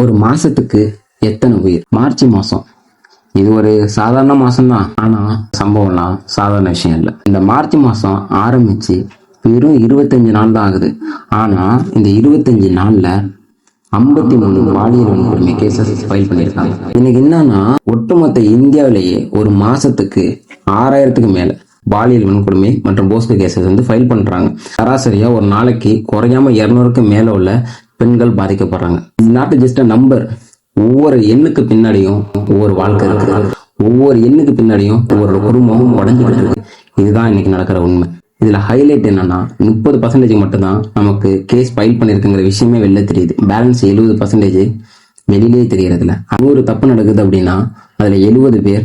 ஒரு மாசத்துக்கு எத்தனை உயிர்? மார்ச் மாசம் இது ஒரு சாதாரண மாசம் தான். ஆனா சம்பவம்லாம் சாதாரண விஷயம் இல்லை. இந்த மார்ச் மாசம் ஆரம்பிச்சு வெறும் 25 நாள் தான் ஆகுது. ஆனா இந்த 25 நாள்ல 53 பாலியல் வன்கொடுமை கேசஸ் ஃபைல் பண்ணியிருக்காங்க. இன்னைக்கு என்னன்னா, ஒட்டுமொத்த இந்தியாவிலேயே ஒரு மாசத்துக்கு 6000க்கு மேல பாலியல் வன்கொடுமை மற்றும் போஸ்கோ கேசஸ் ஃபைல் பண்றாங்க. சராசரியா ஒரு நாளைக்கு குறையாம 200க்கு மேல உள்ள பெண்கள் பாதிக்கப்படுறாங்க. Not just a number. ஒவ்வொரு எண்ணுக்கு பின்னாடியும் ஒவ்வொரு வாழ்க்கை இருக்கு. ஒவ்வொரு எண்ணுக்கு பின்னாடியும் ஒவ்வொரு குடும்பமும் உடஞ்சுக்கிட்டு இருக்கு. இதுதான் இன்னைக்கு நடக்கிற உண்மை. இதுல ஹைலைட் என்னன்னா, 30% மட்டும்தான் நமக்கு கேஸ் ஃபைல் பண்ணிருக்குங்கிற விஷயமே வெளில தெரியுது. பேலன்ஸ் 70% வெளியிலேயே தெரியறதுல. ஒரு தப்பு நடக்குது அப்படின்னா அதுல 70 பேர்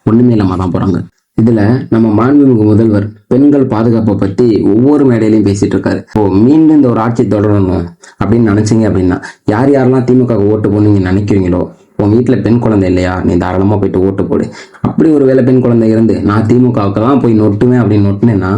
ஒண்ணுமே இல்லாம தான் போறாங்க. இதுல நம்ம மாண்புமிகு முதல்வர் பெண்கள் பாதுகாப்பை பத்தி ஒவ்வொரு மேடையிலையும் பேசிட்டு இருக்காரு. மீண்டும் இந்த ஒரு ஆட்சி தொடரணும் அப்படின்னு நினைச்சீங்க அப்படின்னா, யார் யாரெல்லாம் திமுக ஓட்டு போடணும்னு நினைக்கிறீங்களோ, உன் வீட்டுல பெண் குழந்தை இல்லையா, நீ தாராளமா போயிட்டு ஓட்டு போடு. அப்படி ஒரு வேலை பெண் குழந்தை இருந்து நான் திமுகவுக்கு தான் போய் நொட்டுவேன் அப்படின்னு நொட்டுனேன்னா,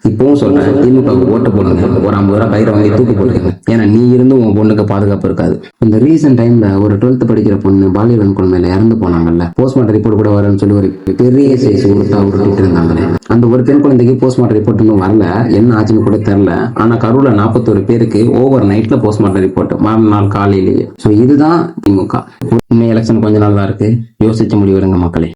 இப்பவும் சொல்றேன், திமுகவுக்கு ஓட்டு போடுங்க. ஒரு 50 ரூபாய் கயிறை வாங்கி தூக்கி போட்டுருங்க. ஏன்னா நீ இருந்து உன் பொண்ணுக்கு பாதுகாப்பு இருக்காது. இந்த ரீசன்ட் டைம்ல ஒரு 12th படிக்கிற பொண்ணு பாலியல் வன்கொடுமையில இறந்து போனாங்கல்ல, போஸ்ட்மார்ட்டம் ரிப்போர்ட் கூட வரேன்னு சொல்லி ஒரு பெரிய சைஸ் உருட்டிட்டு இருந்தாங்களே, அந்த ஒரு பெண் குழந்தைக்கு போஸ்ட்மார்ட்டம் ரிப்போர்ட் இன்னும் வரல. என்ன ஆச்சுன்னு கூட தெரியல. ஆனா கரூர்ல 41 பேருக்கு ஓவர் நைட்ல போஸ்ட்மார்ட்டம் ரிப்போர்ட், மறுநாள் காலையிலேயே. சோ இதுதான் திமுக. இன்னும் எலெக்ஷன் கொஞ்ச நாள் தான் இருக்கு. யோசிச்சு முடிவு எடுங்க மக்களே.